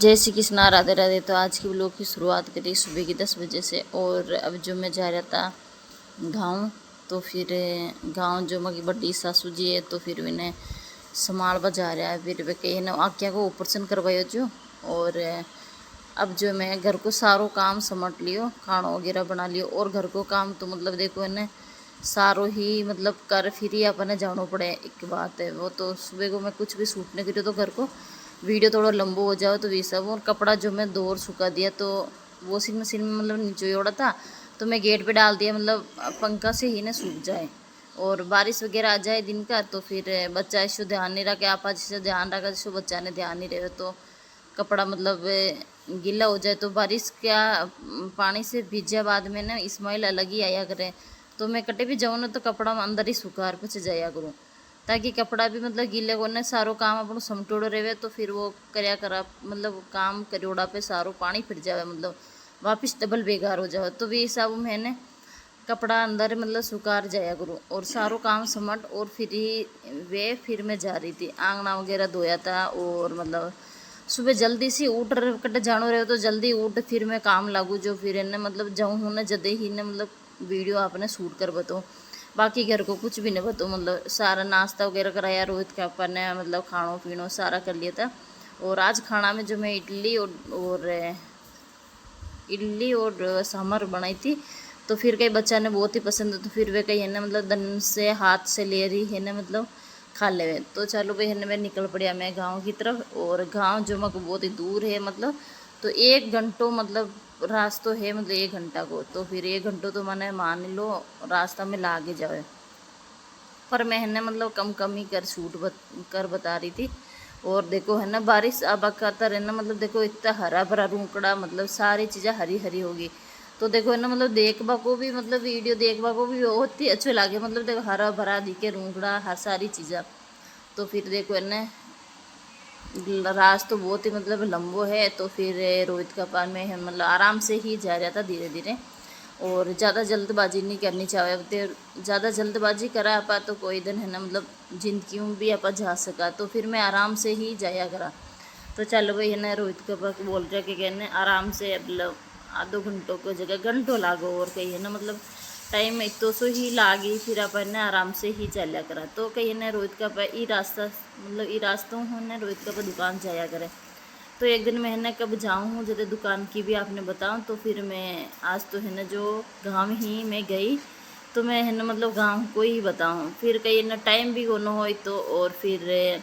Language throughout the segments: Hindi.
जय श्री कृष्णा, राधे राधे। तो आज की व्लॉग की शुरुआत करी सुबह की 10 बजे से। और अब जो मैं जा रहा था गाँव, तो फिर गाँव जो मगी बड़ी सासू जी है, तो फिर इन्हें संभाल बजा रहा है। फिर वे कहीं ना आज्ञा को ऑपरेशन करवायो जो। और अब जो मैं घर को सारो काम समट लियो, खाना वगैरह बना लियो। और घर को काम तो मतलब देखो इन्हें सारो ही मतलब कर फिर ही अपने जानो पड़े। एक बात है वो, तो सुबह को मैं कुछ भी सूट नहीं करी तो घर को वीडियो थोड़ा लंबो हो जाओ तो वी सब। और कपड़ा जो मैं दो और सुखा दिया, तो वॉशिंग मशीन में मतलब नीचे ओढ़ा था, तो मैं गेट पे डाल दिया, मतलब पंखा से ही ना सूख जाए। और बारिश वगैरह आ जाए दिन का, तो फिर बच्चा इसको ध्यान नहीं रखे, आप जैसे ध्यान रखा जिसको बच्चा ने ध्यान नहीं रहे, तो कपड़ा मतलब गीला हो जाए। तो बारिश क्या पानी से भीजा बाद में ना स्मेल अलग ही आया करे। तो मैं कटे भी जाऊँ ना तो कपड़ा अंदर ही सुखार पे जाया करूँ, ताकि कपड़ा भी मतलब गीले को ना सारो काम अपन समटोड़ो रहे। तो फिर वो करया करा मतलब काम करोड़ा पे सारो पानी फिर जावे, मतलब वापस डबल बेकार हो जावे। तो भी हिसाब मैंने कपड़ा अंदर मतलब सुखार जाया करूँ और सारो काम समट। और फिर मैं जा रही थी, आंगना वगैरह धोया था। और मतलब सुबह जल्दी से उठ कट जानो रहे तो जल्दी उठ फिर मैं काम लागू जो। फिर इन्हें मतलब जाऊँ हूँ ना जदे ही ने मतलब वीडियो आपने शूट कर बतो। बाकी घर को कुछ भी नहीं बतो, मतलब सारा नाश्ता वगैरह कराया रोहित का अपन ने, मतलब खानो पीनो सारा कर लिया था। और आज खाना में जो मैं इडली और सांभर बनाई थी। तो फिर कई बच्चा ने बहुत ही पसंद है, तो फिर वे कही है ना मतलब दन से हाथ से ले रही है ना, मतलब खा ले। तो चलो भाई है मैं निकल पड़िया मैं गांव की तरफ। और गांव जो मको बहुत ही दूर है, मतलब तो 1 घंटों मतलब रास्ता है, मतलब 1 घंटा को। तो फिर 1 घंटों तो मैंने मान लो रास्ता में लागे जाए। पर मैं है ना मतलब कम कम ही कर बता रही थी। और देखो है ना बारिश अब आकर है ना, मतलब देखो इतना हरा भरा रूकड़ा, मतलब सारी चीज़ें हरी हरी होगी। तो देखो है ना मतलब देखबा को भी मतलब वीडियो देखबा को भी बहुत ही अच्छे लगे, मतलब देखो हरा भरा दिखे रूकड़ा हर सारी चीज़ें। तो फिर देखो है ना रास तो बहुत ही मतलब लंबो है। तो फिर रोहित का पान में है मतलब आराम से ही जा रहा था धीरे धीरे। और ज़्यादा जल्दबाजी नहीं करनी चाहिए। अब तो ज़्यादा जल्दबाजी करा आपा तो कोई दिन है ना मतलब जिंदगी में भी आपा जा सका। तो फिर मैं आराम से ही जाया करा। तो चलो भाई है ना रोहित के पास बोल रहे कि कहने आराम से मतलब आधो घंटों को जगह घंटों लागो। और कही है ना मतलब टाइम एक तो सो ही लागी, फिर अपन ने आराम से ही चलिया करा। तो कही ने रोहित का पे ई रास्ता मतलब ई रास्तों ने रोहित का पे दुकान जाया करे। तो एक दिन मैं है ना कब जाऊँ जब दुकान की भी आपने बताऊँ। तो फिर मैं आज तो है ना जो गाँव ही मैं गई, तो मैं है ना मतलब गाँव को ही बताऊँ। फिर कहीं ना टाइम भी कोनो हो तो। और फिर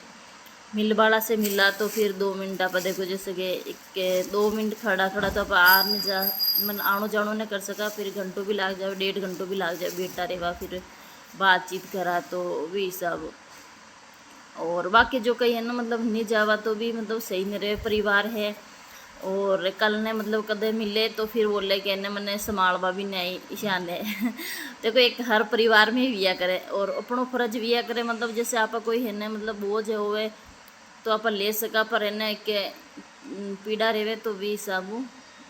मिलवाड़ा से मिला, तो फिर 2 मिनट आप देखो जैसे कि 2 मिनट खड़ा खड़ा तो आप आ नहीं जा मन आनो जानो नहीं कर सका। फिर घंटों भी लाग जाए, 1.5 घंटों भी लाग जाए बेटा रेवा फिर बातचीत करा तो भी सब। और बाकी जो कही है ना मतलब नहीं जावा तो भी मतलब सही नहीं रहे, परिवार है। और कल ने मतलब कदे मिले तो फिर बोले कि ने मैंने संभालवा भी नहीं आई ईशान है देखो एक हर परिवार में विया करे और अपनों फर्ज विया करे, मतलब जैसे आप कोई है ना मतलब बोझ होवे तो आप ले सका। पर है ना एक पीड़ा रेवे तो भी साबू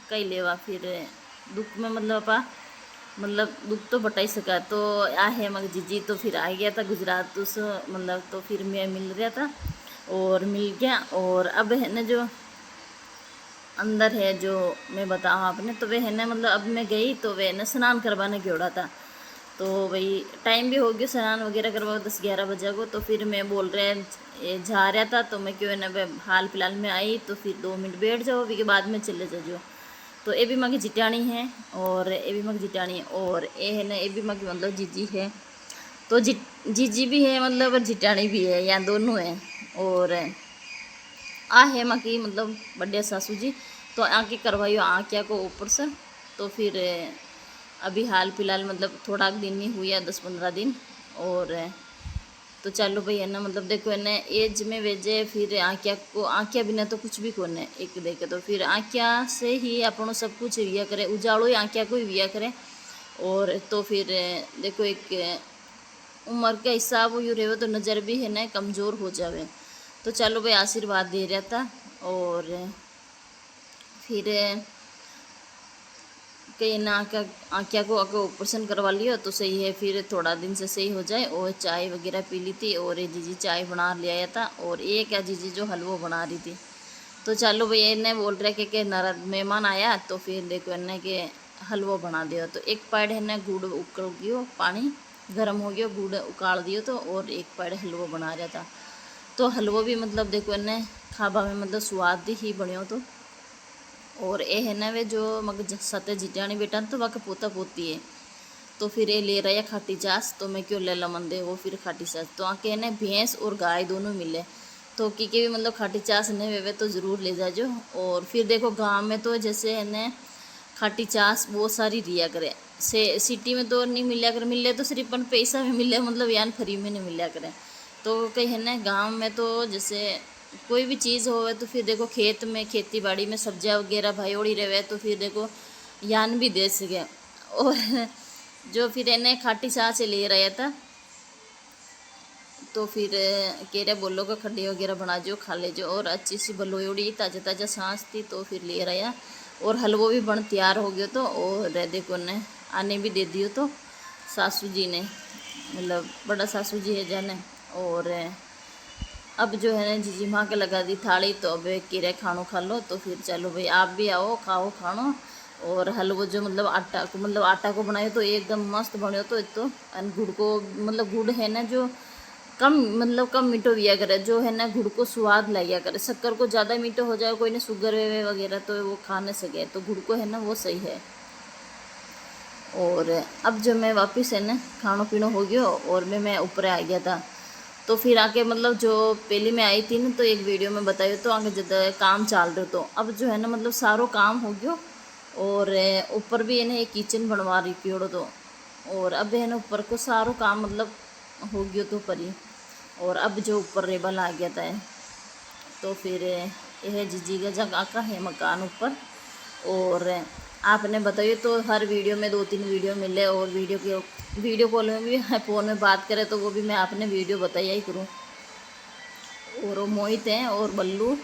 कई लेवा। फिर दुख में मतलब आप मतलब दुख तो बटाई सका। तो आ है मग जीजी तो फिर आ गया था गुजरात उस मतलब। तो फिर मैं मिल रहा था और मिल गया। और अब है ना जो अंदर है जो मैं बताऊँ आपने, तो वह है ना मतलब अब मैं गई तो वह ना स्नान करवाने जोड़ा था। तो वही टाइम भी हो गया स्नान वगैरह करवाओ 10-11 बजे को। तो फिर मैं बोल रहे जा रहा था तो मैं क्यों ना हाल फिलहाल में आई, तो फिर 2 मिनट बैठ जाओ अभी के बाद में चले जाओ। तो ये भी मगी जिटानी है और ये भी मगी जिटानी है और ये है ना ये भी मगी मतलब जीजी है। तो जीजी भी है मतलब और जिटानी भी है, या दोनों है। और आ है मकी मतलब बड़े सासू जी, तो आके करवाइयो आँखिया को ऊपर से। तो फिर अभी हाल फिलहाल मतलब थोड़ा दिन ही हुआ 10-15 दिन। और तो चलो भाई है ना मतलब देखो है ना एज में वेजे फिर आँखिया बिना तो कुछ भी कोने एक देखे। तो फिर आँखिया से ही अपनों सब कुछ विया करे, उजाड़ो ही आँखिया को ही विया करे। और तो फिर देखो एक उम्र के हिसाब यू रहे तो नज़र भी है ना कमज़ोर हो जावे। तो चलो भाई आशीर्वाद दे रहा था। और फिर कहीं ना आँखिया को आके ऑपरेशन करवा लियो तो सही है, फिर थोड़ा दिन से सही हो जाए। और चाय वगैरह पी ली थी और ये जीजी चाय बना ले आया था। और एक है जीजी जो हलवा बना रही थी। तो चलो भाई इन्हें बोल रहे कि नाराज मेहमान आया, तो फिर देखो इन्हें के हलवा बना दियो। तो एक पैड है ना गुड़ उकल गयो, पानी गर्म हो गया, गुड़ उकाल दियो तो, और एक पैड हलवा बना रहा था। तो हलवा भी मतलब देखो इन्हें खाबा में मतलब स्वाद ही बनियो। तो और ये है ना वे जो मग सत्य जिटानी बेटा तो वह पोता पोती है। तो फिर ये ले रहा है खाटी चास, तो मैं क्यों ले ला मंदे वो फिर खाटी चास। तो आके ना भैंस और गाय दोनों मिले, तो की के भी मतलब खाटी चास नहीं वे तो ज़रूर ले जाजो। और फिर देखो गांव में तो जैसे है ना खाटी चास बहुत सारी रिया करे, से सिटी में तो नहीं मिला करे, मिले तो सिर्फ अपन पैसा में मिले, मतलब यान फ्री में नहीं मिला करे। तो कहीं है ना गाँव में तो जैसे कोई भी चीज़ हो तो फिर देखो खेत में खेती बाड़ी में सब्जियाँ वगैरह भाई ओड़ी रहे, तो फिर देखो यान भी दे सके। और जो फिर इन्हें खाटी चाह से ले रहा था, तो फिर कह रहे बोलो का खड्डी वगैरह बना जो खा ले जो। और अच्छी सी बलोड़ी ताज़ा ताज़ा सांस थी, तो फिर ले रहा। और हलवो भी बन तैयार हो गया। तो और देखो ने आने भी दे दियो, तो सासू जी ने मतलब बड़ा सासू जी है जाने। और अब जो है ना जीजी माँ के लगा दी थाली, तो अब किरे खानो खा लो। तो फिर चलो भाई आप भी आओ खाओ खानो। और हलवो जो मतलब आटा को बनाए तो एकदम मस्त बनो। तो गुड़ को मतलब गुड़ है ना जो कम मीठो दिया करे, जो है ना गुड़ को स्वाद लाया करे। शक्कर को ज़्यादा मीठो हो जाए, कोई ने शुगर वे वगैरह तो वो खा नहीं सके, तो गुड़ को है ना वो सही है। और अब जो मैं वापस है ना खानो पीनो हो गया, और मैं ऊपर आ गया था। तो फिर आके मतलब जो पहले मैं आई थी ना, तो एक वीडियो में बताई तो आगे जब काम चल रहे, तो अब जो है ना मतलब सारो काम हो गयो। और ऊपर भी है ना एक किचन बनवा रही पेड़ो। तो और अब है ना ऊपर को सारो काम मतलब हो गयो तो परी। और अब जो ऊपर रेबल आ गया था, तो फिर यह जीजी का जगह का है मकान ऊपर। और आपने बताइए तो हर वीडियो में 2-3 वीडियो मिले, और वीडियो कॉल में भी फ़ोन में बात करें तो वो भी मैं आपने वीडियो बताया ही करूँ। और वो मोहित हैं और बल्लू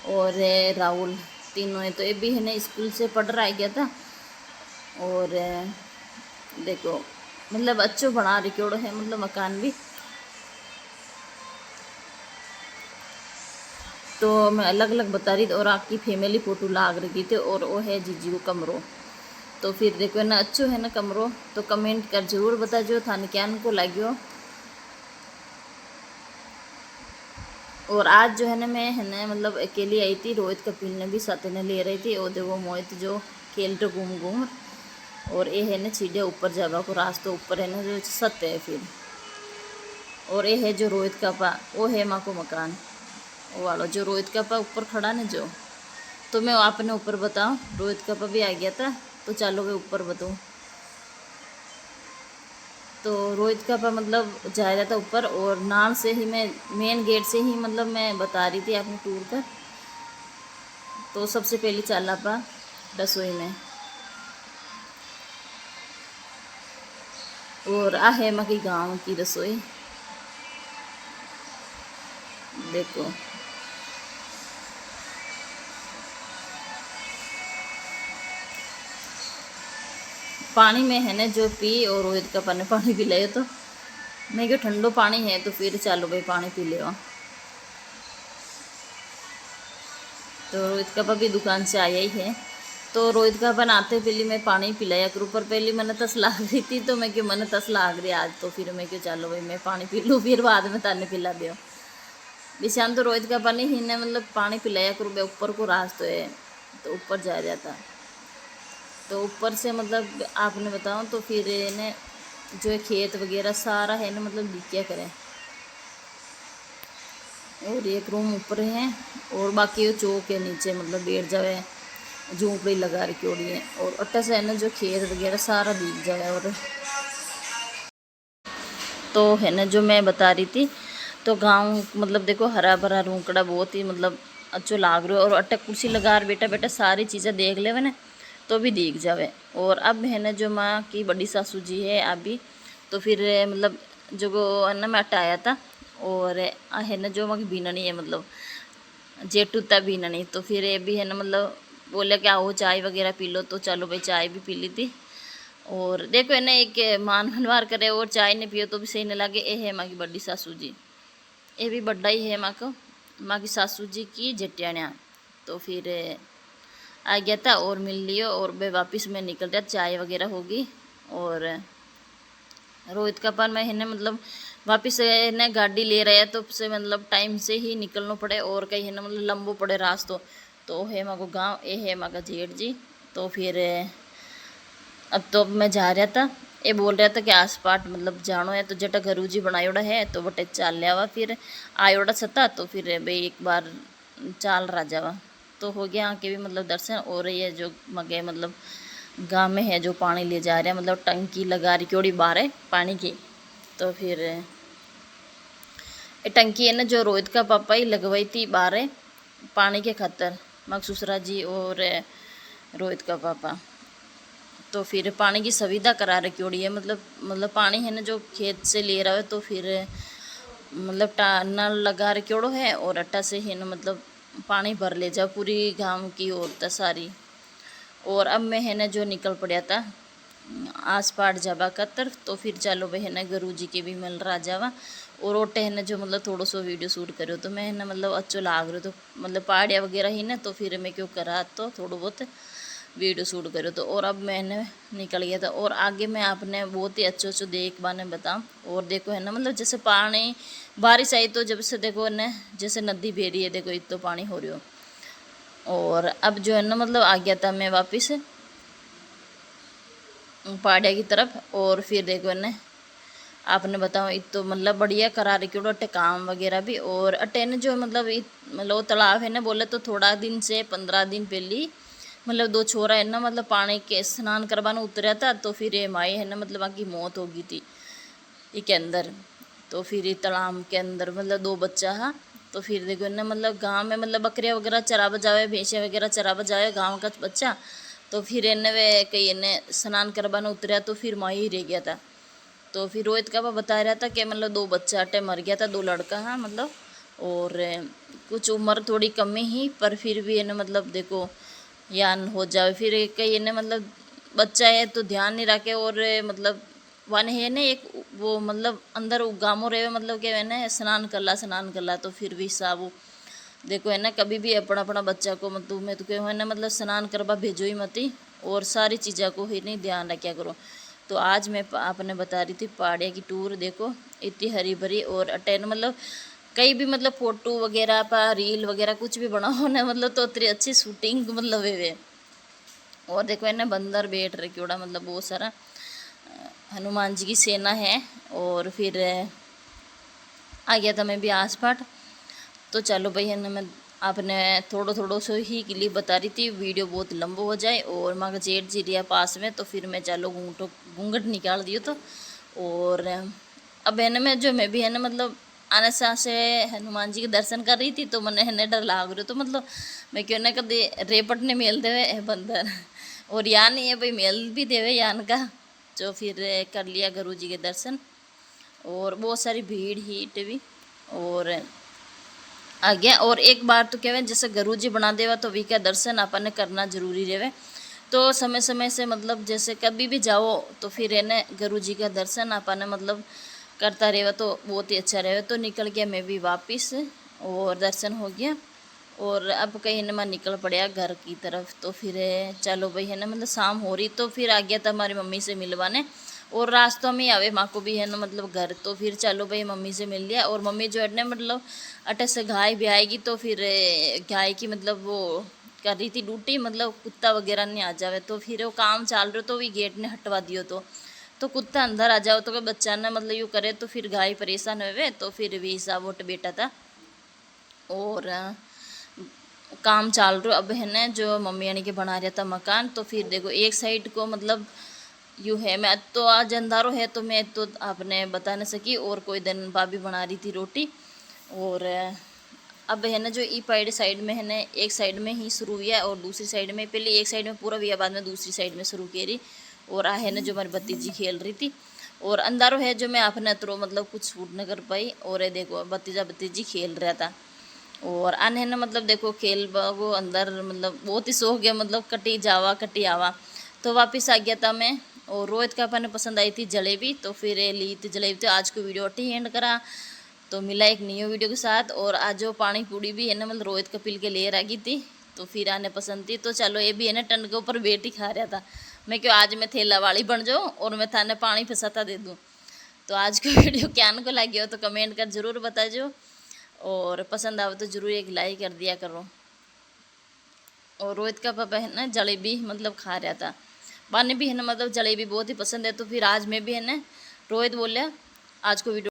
और राहुल तीनों हैं। तो ये भी है ना स्कूल से पढ़ रहा गया था। और देखो मतलब अच्छो बना रिकॉर्ड है मतलब मकान भी। तो मैं अलग अलग बता रही थी, और आपकी फैमिली फ़ोटो लाग रही थी। और वो है जीजी को कमरो। तो फिर देखो ना अच्छो है ना कमरो। तो कमेंट कर जरूर बता जो थाने क्या को लाग्यो। और आज जो है ना मैं है ना मतलब अकेली आई थी, रोहित कपिल ने भी साथ ने ले रही थी। और देखो मोहित जो खेल तो घूम घूम। और ये है ना सीढ़िया ऊपर जावा को रास्ता ऊपर है ना जो सत्य है फिर। और ये है जो रोहित का पा वो है माँ को मकान वो वाला जो रोहित का पा ऊपर खड़ा ना जो। तो मैं आपने ऊपर बताऊँ रोहित का पा भी आ गया था, तो चलो मैं ऊपर बताऊँ। तो रोहित का पा मतलब जा रहा था ऊपर, और नाल से ही मैं मेन गेट से ही मतलब मैं बता रही थी अपनी टूर का। तो सबसे पहले चला पा रसोई में। और आ है माँ की गाँव की रसोई देखो। पानी में है ना जो पी, और रोहित का पानी पी ले। तो मैं क्यों ठंडो पानी है, तो फिर चलो भाई पानी पी ले। तो रोहित का भी दुकान से आया ही है। तो रोहित का बनाते पहले मैं पानी पिलाया करूँ, पर पहले मैंने तस लाग रही थी, तो मैं क्यों मैंने तस लाग रही आज। तो फिर मैं क्यों चलो भाई मैं पानी पी लूँ, फिर बाद में ताने पिला दियो। विशान तो रोहित का पानी ही ने मतलब पानी पिलाया करूँ मैं ऊपर को रास्ते है, तो ऊपर जा रहा था। तो ऊपर से मतलब आपने बताऊँ तो फिर ने जो है खेत वगैरह सारा है ना मतलब दिखा करें। और एक रूम ऊपर है, और बाकी वो चौक है नीचे मतलब बैठ जावे, झोंपड़ी लगा रखी होड़ी है। और अट्टा से है ना जो खेत वगैरह सारा दिख जाए। और तो है ना जो मैं बता रही थी, तो गांव मतलब देखो हरा भरा रूकड़ा बहुत ही मतलब अच्छो लाग रहा है। और अट्टा कुर्सी लगा बेटा बेटा सारी चीज़ें देख ले ना तो भी दिख जावे। और अब है ना जो माँ की बड़ी सासू जी है अभी, तो फिर मतलब जो है ना मैं अट्टा आया था। और है ना जो माँ की बीननी है मतलब जेठू था बीननी। तो फिर ये भी है ना मतलब बोले कि आओ चाय वगैरह पी लो, तो चलो भाई चाय भी पी ली थी। और देखो है ना एक मान हलवार करे और चाय नहीं पियो तो भी सही नहीं लगे। ये है माँ की बड़ी सासू जी, ये भी बड़ा ही है माँ को, माँ की सासू जी की जेठियाणिया। तो फिर आ गया था और मिल लियो और वे वापस में निकल रहा, चाय वगैरह होगी। और रोहित का पान मैं है मतलब वापस है ना गाड़ी ले रहा है, तो उससे मतलब टाइम से ही निकलना पड़े और कहीं है ना मतलब लंबो पड़े रास्तों। तो है माँ को गाँव, ये है माँ का जेठ जी। तो फिर अब तो मैं जा रहा था, ये बोल रहा था कि आस पास मतलब जानो है तो जटा घरू जी बनायोड़ा है तो बटे चाल लिया फिर आयोड़ा सता। तो फिर भाई एक बार चाल रहा जावा तो हो गया यहाँ के भी मतलब दर्शन। और ये जो मगे मतलब गाँव में है जो पानी ले जा रहे हैं, मतलब टंकी लगा रही क्योड़ी बाहर है पानी की। तो फिर ये टंकी है ना जो रोहित का पापा ही लगवाई थी बाहर है पानी के खातर, मकसूसरा जी और रोहित का पापा। तो फिर पानी की सुविधा करा रखी है, मतलब पानी है ना जो खेत से ले रहा है तो फिर मतलब नल लगा रखियोड़ो है और अट्टा से है ना मतलब पानी भर ले जाओ पूरी गांव की औरतें सारी। और अब मैं है ना जो निकल पड़ा था आस पार जावा का तरफ। तो फिर चलो भाई है ना गुरु जी के भी मिल रहा जावा और ओटे है ना जो मतलब थोड़ा सो वीडियो शूट करो तो मैं है ना मतलब अच्छो लाग रहा तो मतलब पहाड़िया वगैरह ही ना। तो फिर मैं क्यों करा तो थोड़ा बहुत वीडियो शूट करो। तो और अब मैंने निकल गया था और आगे मैं आपने बहुत ही अच्छे अच्छे देख बाने बताऊँ। और देखो है ना मतलब जैसे पानी बारिश आई तो जब से देखो ना जैसे नदी बह रही है, देखो इतना पानी हो रही हो। और अब जो है ना मतलब आ गया था मैं वापिस पहाड़िया की तरफ। और फिर देखो ना आपने बताओ इत तो मतलब बढ़िया करा रही क्यों अट्टे काम वगैरह भी। और अट्टे ने जो मतलब तालाब है ना बोले तो थोड़ा दिन से 15 दिन पहले मतलब दो छोरा है ना मतलब पानी के स्नान करवाने उतरा था। तो फिर ये माई है ना मतलब वहाँ की मौत हो गई थी के अंदर। तो फिर तालाब के अंदर मतलब दो बच्चा है। तो फिर देखो ना मतलब गांव में मतलब बकरियाँ वगैरह चरा बजावे भैंसे वगैरह चरा बजावे गांव का बच्चा। तो फिर इन्हें वे कहीं इन्हें स्नान करवाने उतरा तो फिर माँ ही रह गया था। तो फिर रोहित का बता रहा था कि मतलब दो बच्चा अटे मर गया था, दो लड़का है मतलब। और कुछ उम्र थोड़ी कम ही पर फिर भी इन्हें मतलब देखो यान हो जाए फिर कहीं इन्हें मतलब बच्चा है तो ध्यान नहीं रखे। और मतलब वन है ना एक वो मतलब अंदर गामो रहे मतलब कि ना स्नान कर ला तो फिर भी साबु देखो है ना कभी भी अपना अपना बच्चा को मतलब मैं तो कहूँ है ना मतलब स्नान करवा भेजो ही मती और सारी चीज़ों को ही नहीं ध्यान रखा करो। तो आज मैं आपने बता रही थी पहाड़िया की टूर देखो इतनी हरी भरी और अटेन मतलब कहीं भी मतलब फ़ोटो वगैरह पर रील वगैरह कुछ भी बनाओ ना मतलब तो इतनी अच्छी शूटिंग मतलब वे। और देखो है ना बंदर बैठ रहे क्योड़ा मतलब बहुत सारा हनुमान जी की सेना है। और फिर आ गया था मैं भी आस पास। तो चलो भाई है ना मैं आपने थोड़ा थोड़ा सो ही के लिए बता रही थी, वीडियो बहुत लंबा हो जाए। और माँ का जेठ जी रिया पास में तो फिर मैं चलो घूंघट निकाल दियो। तो और अब है ना मैं भी है ना मतलब आने से हनुमान जी के दर्शन कर रही थी तो मैंने है ना डर लाग रही तो मतलब मैं क्यों ना कभी रेपट ने मेल देवे बंदर और यान नहीं है भाई मेल भी देवे यान का। जो फिर कर लिया गुरु जी के दर्शन और बहुत सारी भीड़ ही टीवी और आ गया। और एक बार तो कहवे जैसे गुरु जी बना देवा तो वी का दर्शन अपन करना जरूरी रहे। तो समय समय से मतलब जैसे कभी भी जाओ तो फिर है गुरु जी का दर्शन अपन मतलब करता रहे तो बहुत ही अच्छा रहे। तो निकल गया मैं भी वापिस और दर्शन हो गया। और अब कहीं ना मैं निकल पड़ा घर की तरफ। तो फिर चलो भाई है ना मतलब शाम हो रही तो फिर आ गया था हमारी मम्मी से मिलवाने। और रास्तों में आवे माँ को भी है ना मतलब घर। तो फिर चलो भाई मम्मी से मिल लिया। और मम्मी जो है ना मतलब अटे से गाय भी आएगी तो फिर गाय की मतलब वो कर रही थी ड्यूटी मतलब कुत्ता वगैरह नहीं आ जावे। तो फिर वो काम चाल रहे तो भी गेट ने हटवा दियो तो कुत्ता अंदर आ जाओ तो कोई बच्चा ना मतलब यूँ करे तो फिर गाय परेशान हुए। तो फिर भी हिसाब वोट बेटा था और काम चाल रहा अब है ना जो मम्मी यानी कि बना रहा था मकान। तो फिर देखो एक साइड को मतलब यूँ है मैं तो आज अंधारो है तो मैं तो आपने बता नहीं सकी। और कोई दिन भाभी बना रही थी रोटी। और अब है ना जो ई पाइड साइड में है ना एक साइड में ही शुरू हुआ और दूसरी साइड में पहले एक साइड में पूरा हुआ बाद में दूसरी साइड में शुरू की रही। और है ना जो हमारी भतीजी खेल रही थी और अंधारो है जो मैं आपने अतरो मतलब कुछ शूट न कर पाई। और ये देखो भतीजा भतीजी खेल रहा था और अन है ना मतलब देखो खेल वो अंदर मतलब बहुत ही शौक है मतलब कटी जावा कटी आवा। तो वापस आ गया था मैं और रोहित का अपन पसंद आई थी जलेबी तो फिर ली थी जलेबी। तो आज को वीडियो अटी एंड करा तो मिला एक न्यू वीडियो के साथ। और आज जो पानी पूड़ी भी है ना मतलब रोहित कपिल के लिए आ गई थी तो फिर आने पसंद थी। तो चलो ये भी है ना टन के ऊपर वेट ही खा रहा था। मैं क्यों आज मैं थैला वाली बन जाऊँ और मैं थाने पानी फंसाता दे दूँ। तो आज का वीडियो क्या को लगी हो तो कमेंट कर ज़रूर बता जो, और पसंद आवे तो ज़रूर एक लाइक कर दिया करो। और रोहित का पापा है ना जलेबी मतलब खा रहा था, बाने भी है ना मतलब जलेबी बहुत ही पसंद है। तो फिर आज मैं भी है ना रोहित बोलिया आज को वीडियो